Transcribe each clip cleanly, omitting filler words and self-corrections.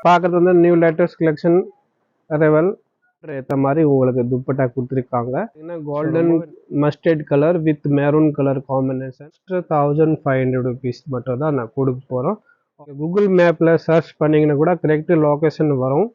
பார்க்குறது வந்து new latest collection arrival ஏற்ற மாதிரி உங்களுக்கு துப்பட்டா கொடுத்துருக்காங்க. Golden mustard colour with maroon colour combination 1500 rupees மட்டும் தான் நான் கொடுக்க போகிறோம். கூகுள் மேப்பில் சர்ச் பண்ணிங்கன்னா கூட கரெக்ட் லொக்கேஷன் வரும்.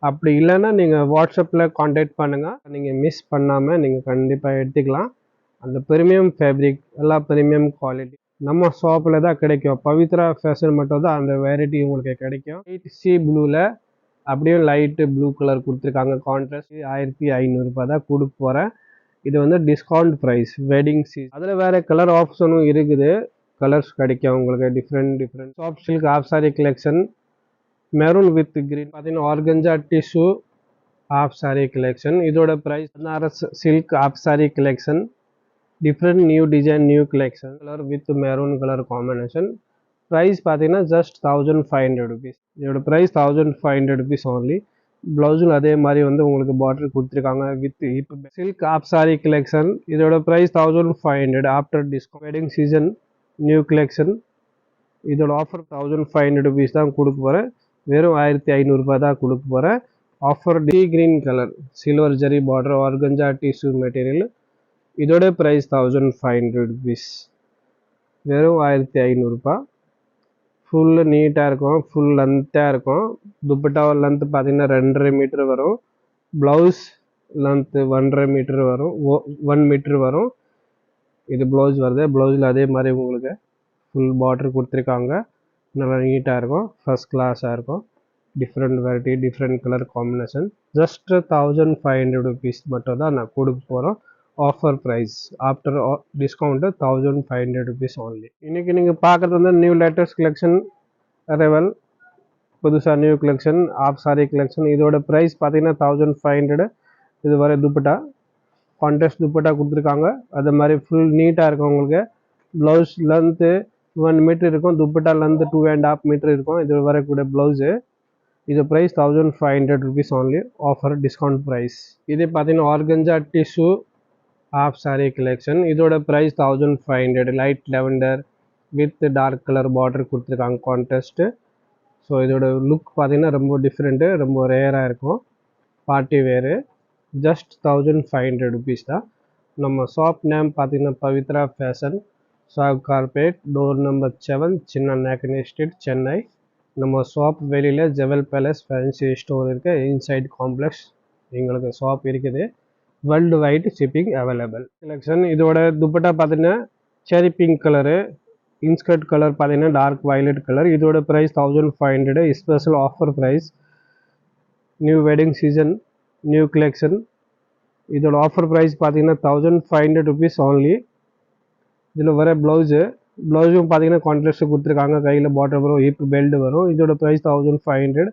அப்படி இல்லைன்னா நீங்கள் வாட்ஸ்அப்பில் காண்டாக்ட் பண்ணுங்கள். நீங்கள் மிஸ் பண்ணாமல் நீங்கள் கண்டிப்பாக எடுத்துக்கலாம். அந்த ப்ரீமியம் ஃபேப்ரிக் எல்லாம் ப்ரீமியம் குவாலிட்டி நம்ம ஷாப்பில் தான் கிடைக்கும். பவித்ரா ஃபேஷன் மட்டும் தான் அந்த வெரைட்டி உங்களுக்கு கிடைக்கும். சி ப்ளூவில் அப்படியே லைட்டு ப்ளூ கலர் கொடுத்துருக்காங்க. கான்ட்ராஸ்ட் 1500 தான் கொடுக்க போகிறேன். இது வந்து டிஸ்கவுண்ட் ப்ரைஸ் வெட்டிங் சீசன். அதில் வேறு கலர் ஆப்ஷனும் இருக்குது. கலர்ஸ் கிடைக்கும் உங்களுக்கு different soft silk of sorry collection maroon with green பார்த்தீங்கன்னா organza tissue of sorry collection. இதோட price Banaras silk of sorry collection different new design new collection colour with maroon colour combination. Price பார்த்தீங்கன்னா just 1500 rupees. இதோட price 1500 rupees only. ப்ளவுஸும் அதே மாதிரி வந்து உங்களுக்கு border கொடுத்துருக்காங்க with hip silk of sorry collection. இதோட price 1500 after discount. Wedding season new collection. இதோட ஆஃபர் 1500 rupees தான் கொடுக்க போகிறேன். வெறும் 1500 தான் கொடுக்க போகிறேன். ஆஃபர் டி green colour silver zari border organza tissue material. இதோட ப்ரைஸ் 1500 rupees. வெறும் 1500. ஃபுல்லு நீட்டாக இருக்கும். ஃபுல் லென்த்தாக இருக்கும். துப்பட்டா லென்த் பார்த்தீங்கன்னா 2.5 மீட்டர் வரும். ப்ளவுஸ் லென்த்து 1.5 மீட்டர் வரும். 1 மீட்டர் வரும். இது ப்ளவுஸ் வருது. ப்ளவுஸில் அதே மாதிரி உங்களுக்கு ஃபுல் பார்டர் கொடுத்துருக்காங்க. நல்லா நீட்டாக இருக்கும். ஃபஸ்ட் கிளாஸாக இருக்கும். Different variety different colour combination. Just 1500 rupees மட்டும் தான் நான் கொடுக்க போகிறோம். Offer price after discount 1500 rupees only. இன்றைக்கி நீங்கள் பார்க்குறது வந்து நியூ லேட்டஸ்ட் கலெக்ஷன் அரைவல் புதுசாக new collection of sorry collection. இதோட ப்ரைஸ் பார்த்தீங்கன்னா 1500. இது வரை துப்பட்டா கான்ட்ராஸ்ட் துப்பட்டா கொடுத்துருக்காங்க. அது மாதிரி ஃபுல் நீட்டாக இருக்கும். உங்களுக்கு ப்ளவுஸ் லென்த்து 1 மீட்டர் இருக்கும். துப்பட்டா லென்த்து 2.5 மீட்டர் இருக்கும். இது வரக்கூடிய ப்ளவுஸு. இது price 1500 rupees only. Offer discount price. இது பார்த்தீங்கன்னா organza tissue of sorry collection. இதோட price 1500. Light lavender with dark colour border கொடுத்துருக்காங்க கான்ட்ராஸ்ட்டு. ஸோ இதோட லுக் பார்த்தீங்கன்னா ரொம்ப டிஃப்ரெண்ட்டு ரொம்ப ரேராக இருக்கும். பார்ட்டி வேரு. ஜஸ்ட் 1500 rupees தான். நம்ம ஷாப் நேம் பார்த்தீங்கன்னா Pavithra fashion Sowcarpet door number 7 Chinna Nekkani street Chennai. நம்ம ஷாப் வெளியில் ஜெவல் பேலஸ் ஃபேன்சி ஸ்டோர் இருக்குது. இன்சைட் காம்ப்ளெக்ஸ் எங்களுக்கு ஷாப் இருக்குது. World wide shipping available. Collection இதோட துப்பட்டா பார்த்தீங்கன்னா cherry pink colour. Inskirt colour பார்த்தீங்கன்னா டார்க் வயலட் கலர். இதோட price 1500. Special offer price. New wedding season new collection. இதோட ஆஃபர் ப்ரைஸ் பார்த்தீங்கன்னா 1500 rupees only. இதில் வர ப்ளவுஸும் பார்த்தீங்கன்னா கான்ட்ராஸ்ட் கொடுத்துருக்காங்க. கையில் பார்டர் வரும். ஹிப் பெல்ட் வரும். இதோட price 1500.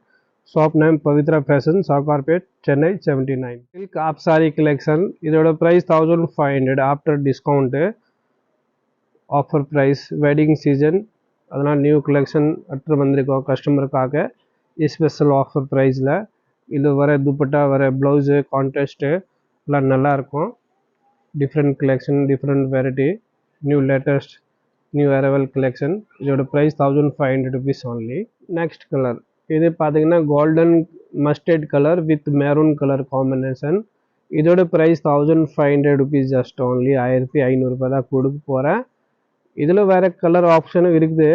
Shop name Pavithra fashion Sowcarpet Chennai 79. Silk of sorry collection. இதோட price 1500 after discount. Offer price wedding season அதனால் நியூ கலெக்ஷன் எடுத்து வந்திருக்கோம் கஸ்டமருக்காக ஸ்பெஷல் ஆஃபர் ப்ரைஸில். இது வர துப்பட்டா வர ப்ளவுஸு கான்ட்ராஸ்ட்டு எல்லாம் நல்லாயிருக்கும். Different collection different variety new latest new arrival collection. இதோட price 1500 rupees only. Next colour இது பார்த்தீங்கன்னா golden mustard colour with maroon colour combination. இதோட ப்ரைஸ் 1500 rupees ஜஸ்ட் ஓன்லி. 1500 தான் கொடுக்க போகிறேன். இதில் வேறு கலர் ஆப்ஷனும் இருக்குது.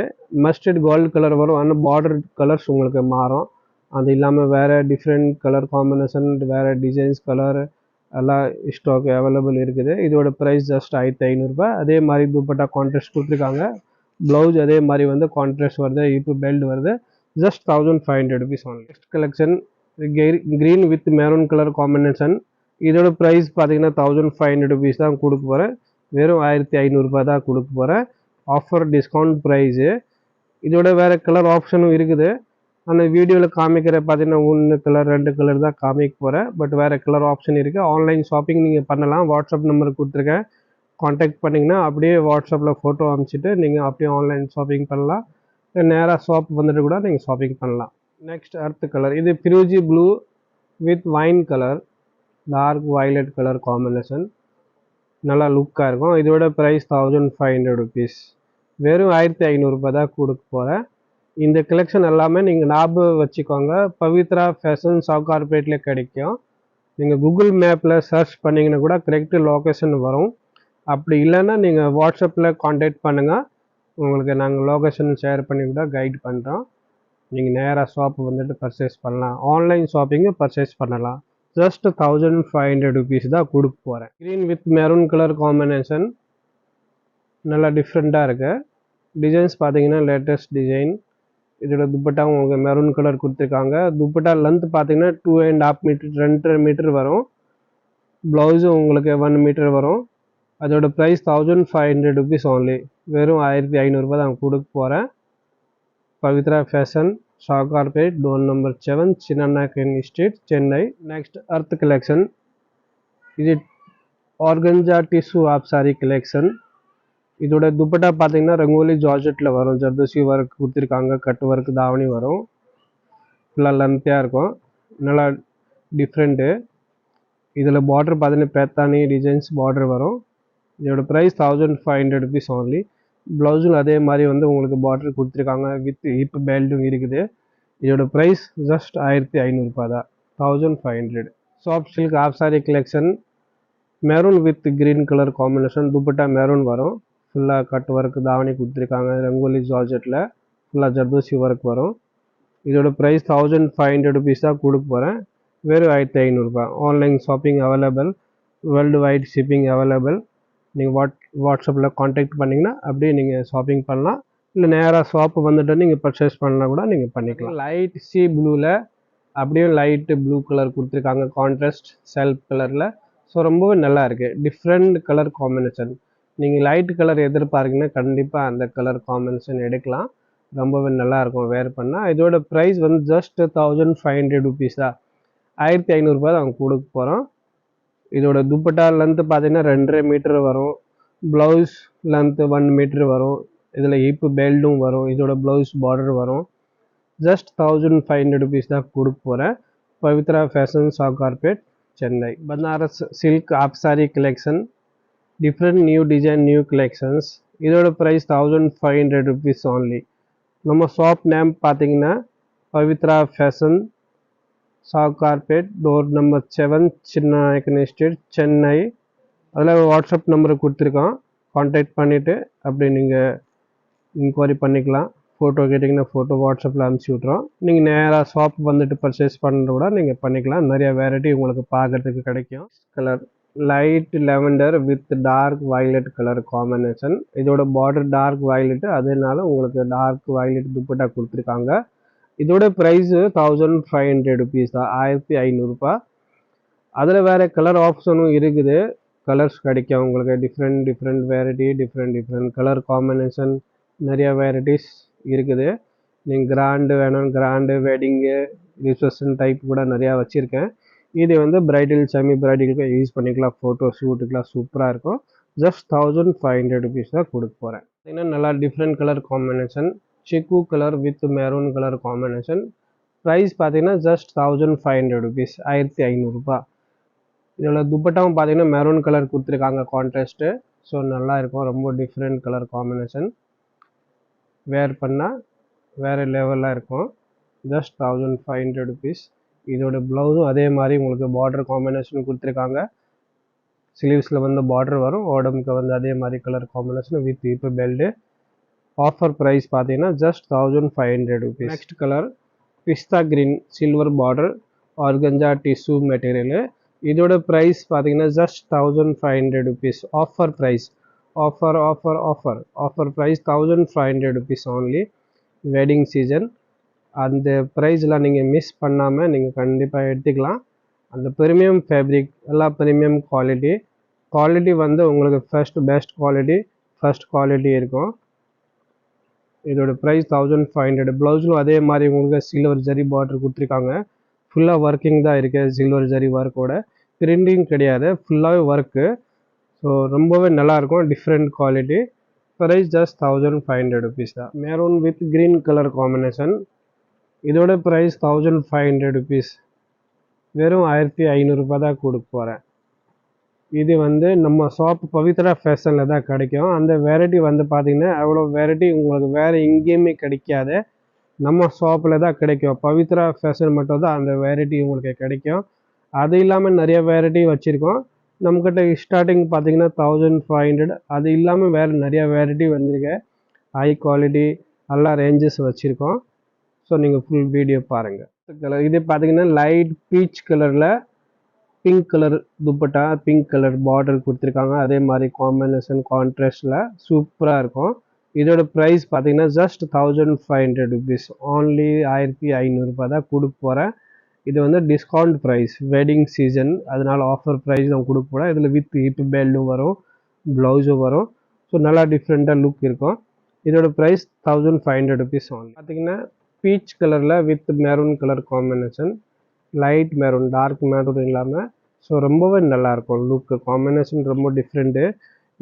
மஸ்டர்ட் கோல்டு கலர் வரும். ஆனால் பார்டர் கலர்ஸ் உங்களுக்கு மாறும். அது இல்லாமல் வேறு டிஃப்ரெண்ட் கலர் காம்பினேஷன் வேறு டிசைன்ஸ் கலர் எல்லாம் ஸ்டாக் அவைலபிள் இருக்குது. இதோட ப்ரைஸ் ஜஸ்ட் 1500. அதே மாதிரி துப்பட்டா கான்ட்ராஸ்ட் கொடுத்துருக்காங்க. ப்ளவுஸ் அதே மாதிரி வந்து கான்ட்ராஸ்ட் வருது. இப்போ பெல்ட் வருது. Just 1500 rupees only. Next collection green with maroon colour combination. இதோட ப்ரைஸ் பார்த்தீங்கன்னா 1500 rupees தான் கொடுக்க போகிறேன். வெறும் 1500 தான் கொடுக்க போகிறேன். Offer discount price. இதோட வேறு கலர் ஆப்ஷனும் இருக்குது. ஆனால் வீடியோவில் காமிக்கிற பார்த்தீங்கன்னா 1 கலர் 2 கலர் தான் காமிக்க போகிறேன். பட் வேறு கலர் ஆப்ஷன் இருக்குது. ஆன்லைன் ஷாப்பிங் நீங்கள் பண்ணலாம். வாட்ஸ்அப் நம்பர் கொடுத்துருக்கேன். காண்டாக்ட் பண்ணிங்கன்னா அப்படியே வாட்ஸ்அப்பில் ஃபோட்டோ அனுப்பிச்சிட்டு நீங்கள் அப்படியே ஆன்லைன் ஷாப்பிங் பண்ணலாம். நேராக ஷாப் வந்துட்டு கூட நீங்கள் ஷாப்பிங் பண்ணலாம். Next earth colour. இது ஃபிரோஜி blue with wine colour dark violet colour combination. நல்லா லுக்காக இருக்கும். இதோட ப்ரைஸ் 1500 rupees. வெறும் 1500 தான் கொடுக்க போகிறேன். இந்த கலெக்ஷன் எல்லாமே நீங்கள் ஞாபகம் வச்சுக்கோங்க. பவித்ரா ஃபேஷன் சவுகார்பேட்டில் கிடைக்கும். நீங்கள் கூகுள் மேப்பில் சர்ச் பண்ணிங்கன்னா கூட கரெக்ட் லொக்கேஷன் வரும். அப்படி இல்லைன்னா நீங்கள் வாட்ஸ்அப்பில் காண்டாக்ட் பண்ணுங்கள். உங்களுக்கு நாங்கள் லொக்கேஷன் ஷேர் பண்ணி கூட கைட் பண்ணுறோம். நீங்கள் நேராக ஷாப் வந்துட்டு பர்ச்சேஸ் பண்ணலாம். ஆன்லைன் ஷாப்பிங்கு பர்ச்சேஸ் பண்ணலாம். ஜஸ்ட் 1500 rupees தான் கொடுக்க போகிறேன். Green with maroon colour combination நல்லா டிஃப்ரெண்ட்டாக இருக்குது. டிசைன்ஸ் பார்த்தீங்கன்னா லேட்டஸ்ட் டிசைன். இதோட துப்பட்டா உங்களுக்கு மெரூன் கலர் கொடுத்துருக்காங்க. துப்பட்டா லென்த் பார்த்தீங்கன்னா 2.5 மீட்டர் 2.5 மீட்டர் வரும். ப்ளவுஸும் உங்களுக்கு 1 மீட்டர் வரும். அதோட ப்ரைஸ் 1500 rupees only. வெறும் 1500 தான் கொடுக்க போகிறேன். Pavithra fashion Sowcarpet door number 7 Chinnanaicken street Chennai. Next earth collection. இது organza tissue of sorry collection. இதோட துப்பட்டா பார்த்தீங்கன்னா ரங்கோலி ஜார்ஜெட்டில் வரும். ஜர்தோசி ஒர்க் கொடுத்துருக்காங்க. கட் ஒர்க் தாவணி வரும். ஃபுல்லாக லென்த்தியாக இருக்கும். நல்லா டிஃப்ரெண்ட்டு. இதில் பார்டர் பார்த்தீங்கன்னா பேத்தானி டிசைன்ஸ் பார்டர் வரும். இதோட ப்ரைஸ் 1500 rupees only. ப்ளவுஸும் அதே மாதிரி வந்து உங்களுக்கு பார்டர் கொடுத்துருக்காங்க. வித் ஹிப் பெல்ட்டும் இருக்குது. இதோட ப்ரைஸ் ஜஸ்ட் 1500 தான். 1500. Soft silk of sorry collection. Maroon with green colour combination. Dupatta maroon வரும். ஃபுல்லாக கட் ஒர்க் தாவணி கொடுத்துருக்காங்க. ரங்கோலி ஜார்ஜெட்டில் ஃபுல்லாக ஜர்தோசி ஒர்க் வரும். இதோட ப்ரைஸ் 1500 rupees தான் கொடுக்க போகிறேன். வெறும் 1500. Online shopping available. World wide shipping available. நீங்கள் வாட்ஸ்அப்பில் காண்டாக்ட் பண்ணிங்கன்னா அப்படியே நீங்கள் ஷாப்பிங் பண்ணலாம். இல்லை நேராக ஷாப்பு வந்துட்டு நீங்கள் பர்ச்சேஸ் பண்ணால் கூட நீங்கள் பண்ணிக்கலாம். லைட் சி ப்ளூவில் அப்படியே லைட்டு ப்ளூ கலர் கொடுத்துருக்காங்க. கான்ட்ராஸ்ட் செல்ஃப் கலரில். ஸோ ரொம்பவே நல்லா இருக்குது. Different colour combination. நீங்கள் லைட் கலர் எதிர்பார்க்கீங்கன்னா கண்டிப்பாக அந்த கலர் காம்பினேஷன் எடுக்கலாம். ரொம்பவே நல்லாயிருக்கும் வேர் பண்ணால். இதோட ப்ரைஸ் வந்து ஜஸ்ட் 1500 rupees தான். 1500 தான் அவங்க கொடுக்க போகிறோம். இதோட துப்பட்டா லென்த்து பார்த்தீங்கன்னா 2.5 மீட்டர் வரும். ப்ளவுஸ் லென்த்து 1 மீட்டர் வரும். இதில் ஹிப் பெல்ட்டும் வரும். இதோட ப்ளவுஸ் பார்டர் வரும். ஜஸ்ட் 1500 rupees தான் கொடுக்க போகிறேன். Pavithra fashion Sowcarpet Chennai. Banaras silk of sorry collection. Different new design new collections. இதோட ப்ரைஸ் 1500 rupees only. நம்ம ஷாப் நேம் பார்த்தீங்கன்னா Pavithra fashion Sowcarpet door number 7 Chinnanaicken street Chennai. அதில் வாட்ஸ்அப் நம்பர் கொடுத்துருக்கோம். காண்டாக்ட் பண்ணிவிட்டு அப்படி நீங்கள் இன்கொயரி பண்ணிக்கலாம். ஃபோட்டோ கேட்டிங்கன்னா ஃபோட்டோ வாட்ஸ்அப்பில் அனுப்பிச்சி விட்றோம். நீங்கள் நேராக ஷாப் வந்துட்டு பர்ச்சேஸ் பண்ணுறது கூட நீங்கள் பண்ணிக்கலாம். நிறையா வெரைட்டி உங்களுக்கு பார்க்குறதுக்கு கிடைக்கும். Colour light lavender with dark violet colour combination. இதோட பார்டர் டார்க் வயலட்டு. அதனால உங்களுக்கு டார்க் வயலட் துப்பட்டா கொடுத்துருக்காங்க. இதோட ப்ரைஸு 1500 rupees தான். 1500. அதில் வேறு கலர் ஆப்ஷனும் இருக்குது. கலர்ஸ் கிடைக்கும் உங்களுக்கு. Different variety different colour combination நிறையா வெரைட்டிஸ் இருக்குது. நீங்கள் கிராண்டு வேணும், கிராண்டு வெட்டிங்கு ரிசப்ஷன் டைப் கூட நிறையா வச்சுருக்கேன். இது வந்து பிரைடல் செமி பிரைடலுக்கு யூஸ் பண்ணிக்கலாம். ஃபோட்டோ ஷூட்டுக்கெலாம் சூப்பராக இருக்கும். ஜஸ்ட் 1500 rupees தான் கொடுக்க போகிறேன். பார்த்தீங்கன்னா நல்லா different colour combination. Chikoo colour with maroon colour combination. Price பார்த்தீங்கன்னா ஜஸ்ட் 1500 rupees. 1500. இதோட துப்பட்டாவும் பார்த்தீங்கன்னா மெரூன் கலர் கொடுத்துருக்காங்க கான்ட்ராஸ்ட்டு. ஸோ நல்லா இருக்கும். ரொம்ப டிஃப்ரெண்ட் கலர் காம்பினேஷன். வேர் பண்ணால் வேறு லெவலாக இருக்கும். Just 1500 rupees. இதோட ப்ளவுஸும் அதே மாதிரி உங்களுக்கு பார்டர் காம்பினேஷன் கொடுத்துருக்காங்க. ஸ்லீவ்ஸில் வந்து பார்டர் வரும். உடம்புக்கு வந்து அதே மாதிரி கலர் காம்பினேஷன் வித் இப்போ பெல்ட்டு. ஆஃபர் ப்ரைஸ் பார்த்தீங்கன்னா ஜஸ்ட் 1500 rupees. நெக்ஸ்ட் கலர் பிஸ்தா green silver border organza tissue material. இதோட ப்ரைஸ் பார்த்தீங்கன்னா just 1500 rupees. Offer price. Offer price 1500 rupees only. Wedding season. அந்த ப்ரைஸ்லாம் நீங்கள் மிஸ் பண்ணாமல் நீங்கள் கண்டிப்பாக எடுத்துக்கலாம். அந்த ப்ரீமியம் ஃபேப்ரிக் எல்லாம் ப்ரீமியம் குவாலிட்டி வந்து உங்களுக்கு பெஸ்ட் குவாலிட்டி இருக்கும். இதோட ப்ரைஸ் 1500. ப்ளவுஸும் அதே மாதிரி உங்களுக்கு சில்வர் ஜரி பார்டர் கொடுத்துருக்காங்க. ஃபுல்லாக ஒர்க்கிங் தான் இருக்குது. சில்வர் ஜரி ஒர்க்கோட பிரிண்டிங் கிடையாது. ஃபுல்லாகவே ஒர்க்கு. ஸோ ரொம்பவே நல்லாயிருக்கும். Different quality. Price just 1500 rupees தான். Maroon with green colour combination. இதோட ப்ரைஸ் 1500 rupees. வெறும் 1500 தான் கொடுக்க போகிறேன். இது வந்து நம்ம ஷாப் பவித்ரா ஃபேஷனில் தான் கிடைக்கும். அந்த வெரைட்டி வந்து பார்த்திங்கன்னா அவ்வளோ வெரைட்டி உங்களுக்கு வேறு எங்கேயுமே கிடைக்காது. நம்ம ஷாப்பில் தான் கிடைக்கும். பவித்ரா ஃபேஷன் மட்டும் தான் அந்த வெரைட்டி உங்களுக்கு கிடைக்கும். அது இல்லாமல் நிறைய வெரைட்டி வச்சுருக்கோம். நம்மக்கிட்ட ஸ்டார்டிங் பார்த்தீங்கன்னா 1500. அது இல்லாமல் வேறு நிறைய வெரைட்டி வந்திருக்கு. ஹை குவாலிட்டி எல்லா ரேஞ்சஸ் வச்சுருக்கோம். ஸோ நீங்கள் ஃபுல் வீடியோ பாருங்கள். கலர் இது பார்த்தீங்கன்னா லைட் பீச் கலரில் pink colour dupatta, pink colour border கொடுத்துருக்காங்க. அதே மாதிரி காம்பினேஷன் கான்ட்ராஸ்டில் சூப்பராக இருக்கும். இதோட ப்ரைஸ் பார்த்தீங்கன்னா ஜஸ்ட் 1500 rupees. ஓன்லி 1500 தான் கொடுக்க போகிறேன். இது வந்து டிஸ்கவுண்ட் ப்ரைஸ், வெட்டிங் சீசன், அதனால் ஆஃபர் ப்ரைஸ் தான் கொடுக்க போகிறேன். இதில் வித் ஹிப் பெல்ட்டும் வரும், ப்ளவுஸும் வரும். ஸோ நல்லா டிஃப்ரெண்ட்டாக லுக் இருக்கும். இதோட ப்ரைஸ் 1500 rupees ஓன்லி. பார்த்தீங்கன்னா பீச் கலரில் with maroon colour combination, light maroon, dark maroon இல்லாமல். ஸோ ரொம்பவே நல்லாயிருக்கும் லுக்கு, காம்பினேஷன் ரொம்ப டிஃப்ரெண்ட்டு.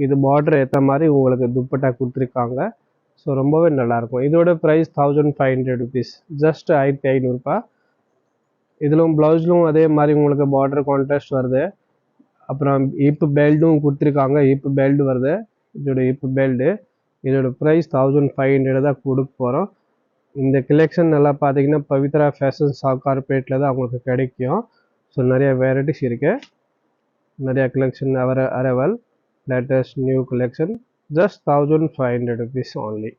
இது பார்டர் ஏற்ற மாதிரி உங்களுக்கு துப்பட்டா கொடுத்துருக்காங்க. ஸோ ரொம்பவே நல்லாயிருக்கும். இதோட ப்ரைஸ் 1500 rupees, ஜஸ்ட் 1500 இதிலும் ப்ளவுஸ்லும் அதே மாதிரி உங்களுக்கு பார்டர் கான்ட்ராஸ்ட் வருது. அப்புறம் ஹிப் பெல்ட்டும் கொடுத்துருக்காங்க, ஹிப் பெல்ட் வருது. இதோட ஹிப் பெல்ட்டு. இதோட ப்ரைஸ் 1500 தான் கொடுக்க போகிறோம். இந்த கலெக்ஷன் நல்லா பார்த்தீங்கன்னா பவித்ரா ஃபேஷன் கார்பரேட்டில் தான் அவங்களுக்கு கிடைக்கும். ஸோ நிறைய வெரைட்டிஸ் இருக்குது, நிறைய collection arrival latest new collection. Just 1500 rupees only.